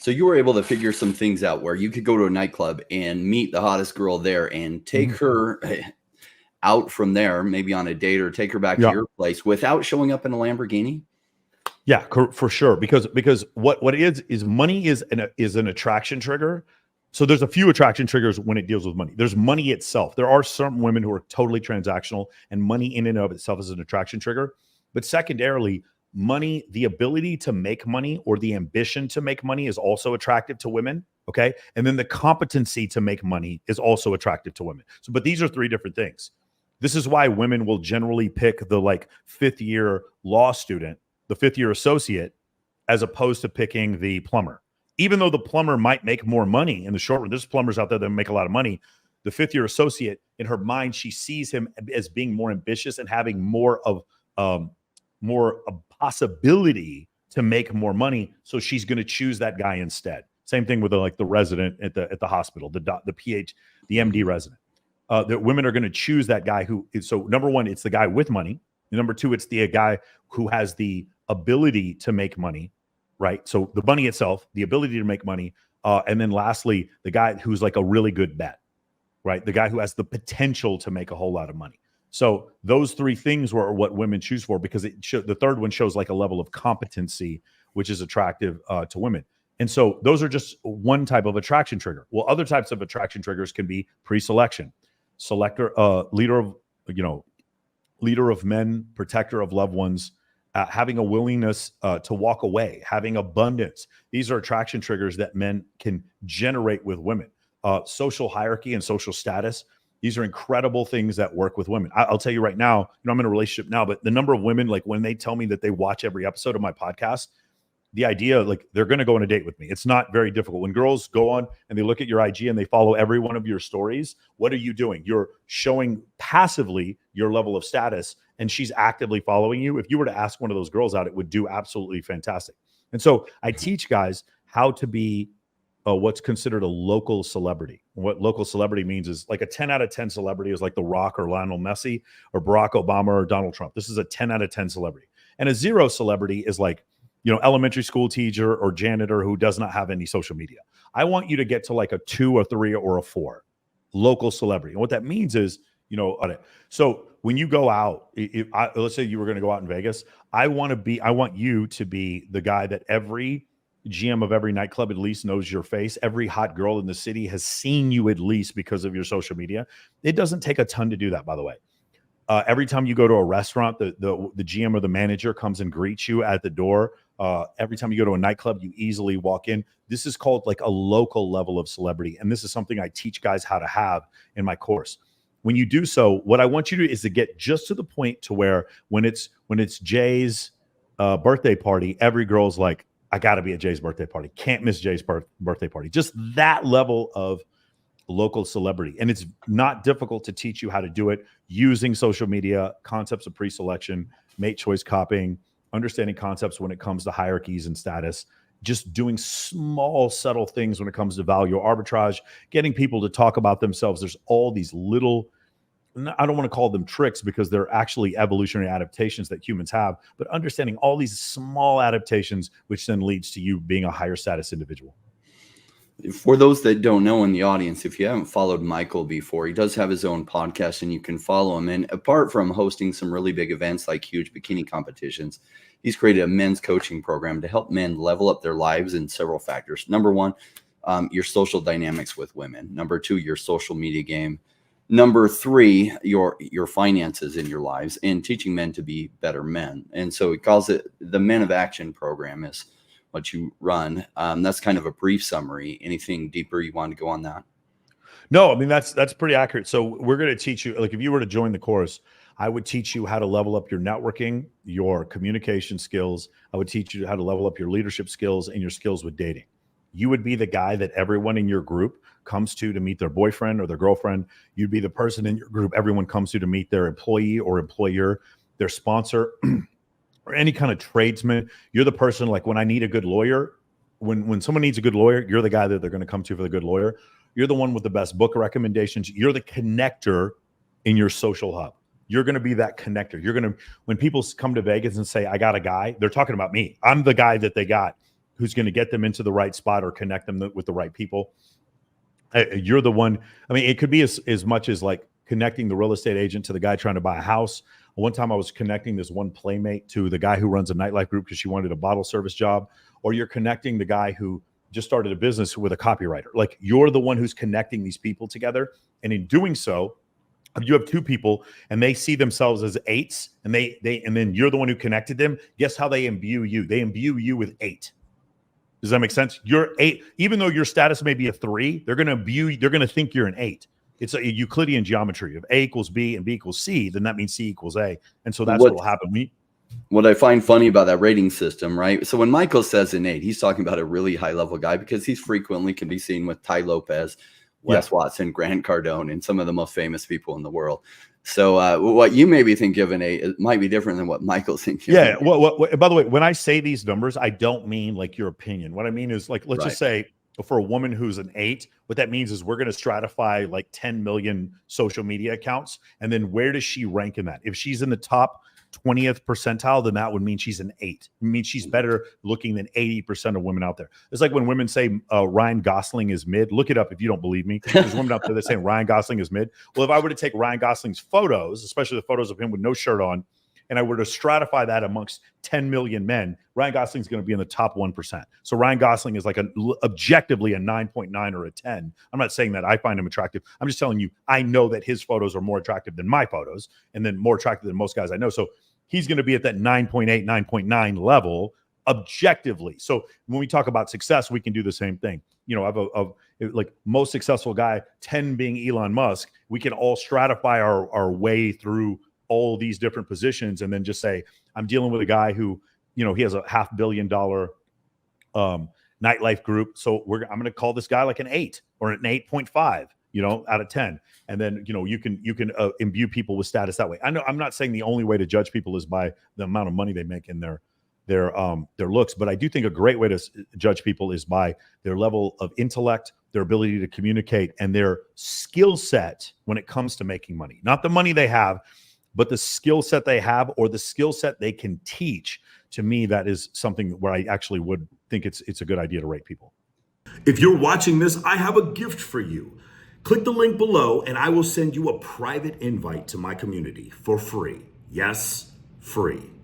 So you were able to figure some things out where you could go to a nightclub and meet the hottest girl there and take her out from there, maybe on a date, or take her back to Yeah. your place without showing up in a Lamborghini? Yeah, for sure. Because what it is money is an attraction trigger. So there's a few attraction triggers when it deals with money. There's money itself. There are some women who are totally transactional, and money in and of itself is an attraction trigger. But secondarily, money, the ability to make money or the ambition to make money is also attractive to women. Okay. And then the competency to make money is also attractive to women. So, but these are three different things. This is why women will generally pick the like fifth year law student, the fifth year associate, as opposed to picking the plumber. Even though the plumber might make more money in the short run, there's plumbers out there that make a lot of money. The fifth year associate, in her mind, she sees him as being more ambitious and having more of a possibility to make more money. So she's going to choose that guy instead. Same thing with the resident at the hospital, the MD resident. That women are going to choose that guy who is, so number one, it's the guy with money. Number two, it's the guy who has the ability to make money, right? So the money itself, the ability to make money. And then lastly, the guy who's like a really good bet, right? The guy who has the potential to make a whole lot of money. So those three things were what women choose for, because the third one shows like a level of competency, which is attractive to women. And so those are just one type of attraction trigger. Well, other types of attraction triggers can be pre-selection, selector, leader of men, protector of loved ones, having a willingness to walk away, having abundance. These are attraction triggers that men can generate with women. Social hierarchy and social status. These are incredible things that work with women. I'll tell you right now, I'm in a relationship now, but the number of women, like when they tell me that they watch every episode of my podcast, the idea, like they're going to go on a date with me. It's not very difficult. When girls go on and they look at your IG and they follow every one of your stories, what are you doing? You're showing passively your level of status, and she's actively following you. If you were to ask one of those girls out, it would do absolutely fantastic. And so I teach guys how to be what's considered a local celebrity. What local celebrity means is like a 10 out of 10 celebrity is like The Rock or Lionel Messi or Barack Obama or Donald Trump. This is a 10 out of 10 celebrity. And a 0 celebrity is like, elementary school teacher or janitor who does not have any social media. I want you to get to like a 2 or 3 or a 4 local celebrity. And what that means is, so when you go out, let's say you were going to go out in Vegas, I want you to be the guy that every GM of every nightclub at least knows your face. Every hot girl in the city has seen you at least because of your social media. It doesn't take a ton to do that, by the way. Every time you go to a restaurant, the GM or the manager comes and greets you at the door. Every time you go to a nightclub, you easily walk in. This is called like a local level of celebrity. And this is something I teach guys how to have in my course. When you do so, what I want you to do is to get just to the point to where when it's Jay's birthday party, every girl's like, I got to be at Jay's birthday party. Can't miss Jay's birthday party. Just that level of local celebrity. And it's not difficult to teach you how to do it using social media, concepts of pre-selection, mate choice copying, understanding concepts when it comes to hierarchies and status, just doing small, subtle things when it comes to value arbitrage, getting people to talk about themselves. There's all these little, I don't want to call them tricks because they're actually evolutionary adaptations that humans have, but understanding all these small adaptations, which then leads to you being a higher status individual. For those that don't know in the audience, if you haven't followed Michael before, he does have his own podcast and you can follow him. And apart from hosting some really big events like huge bikini competitions, he's created a men's coaching program to help men level up their lives in several factors. Number one, your social dynamics with women. Number two, your social media game. Number three, your finances in your lives, and teaching men to be better men. And so he calls it the Men of Action program is what you run. That's kind of a brief summary. Anything deeper you want to go on that? No, I mean, that's pretty accurate. So we're going to teach you, like if you were to join the course, I would teach you how to level up your networking, your communication skills. I would teach you how to level up your leadership skills and your skills with dating. You would be the guy that everyone in your group comes to meet their boyfriend or their girlfriend. You'd be the person in your group everyone comes to meet their employee or employer, their sponsor, or any kind of tradesman. You're the person, like when I need a good lawyer, when someone needs a good lawyer, you're the guy that they're going to come to for the good lawyer. You're the one with the best book recommendations. You're the connector in your social hub. You're going to be that connector. When people come to Vegas and say, I got a guy, they're talking about me. I'm the guy that they got. who's going to get them into the right spot or connect them with the right people. You're the one. I mean, it could be as much as like connecting the real estate agent to the guy trying to buy a house. One time I was connecting this one playmate to the guy who runs a nightlife group because she wanted a bottle service job, or you're connecting the guy who just started a business with a copywriter. Like, you're the one who's connecting these people together. And in doing so, you have two people and they see themselves as eights, and and then you're the one who connected them. Guess how they imbue you? They imbue you with 8. Does that make sense? You're 8, even though your status may be a 3, they're going to think you're an 8. It's a Euclidean geometry. If A equals B and B equals C, then that means C equals A. And so that's what will happen. What I find funny about that rating system, right? So when Michael says an 8, he's talking about a really high level guy, because he's frequently can be seen with Ty Lopez, Wes Watson, Grant Cardone, and some of the most famous people in the world. So what you maybe think of an 8 it might be different than what Michael's thinking. Yeah. Well, by the way, when I say these numbers, I don't mean like your opinion. What I mean is, like, let's just say for a woman who's an 8, what that means is we're going to stratify like 10 million social media accounts. And then where does she rank in that? If she's in the top 20th percentile, then that would mean she's an 8. It means she's better looking than 80% of women out there. It's like when women say Ryan Gosling is mid. Look it up if you don't believe me. There's women out there that say Ryan Gosling is mid. Well, if I were to take Ryan Gosling's photos, especially the photos of him with no shirt on, and I were to stratify that amongst 10 million men, Ryan Gosling is going to be in the top 1%. So Ryan Gosling is like objectively a 9.9 or a 10. I'm not saying that I find him attractive. I'm just telling you, I know that his photos are more attractive than my photos, and then more attractive than most guys I know. So he's going to be at that 9.8, 9.9 level objectively. So when we talk about success, we can do the same thing. You know, of like most successful guy, 10 being Elon Musk, we can all stratify our way through all these different positions, and then just say, I'm dealing with a guy who, you know, he has a $500 million nightlife group. So I'm going to call this guy like an 8 or an 8.5, you know, out of 10. And then, you know, you can imbue people with status that way. I know I'm not saying the only way to judge people is by the amount of money they make in their looks, but I do think a great way to judge people is by their level of intellect, their ability to communicate, and their skill set when it comes to making money. Not the money they have, but the skill set they have, or the skill set they can teach. To me, that is something where I actually would think it's a good idea to rate people. If you're watching this, I have a gift for you. Click the link below and I will send you a private invite to my community for free. Yes, free.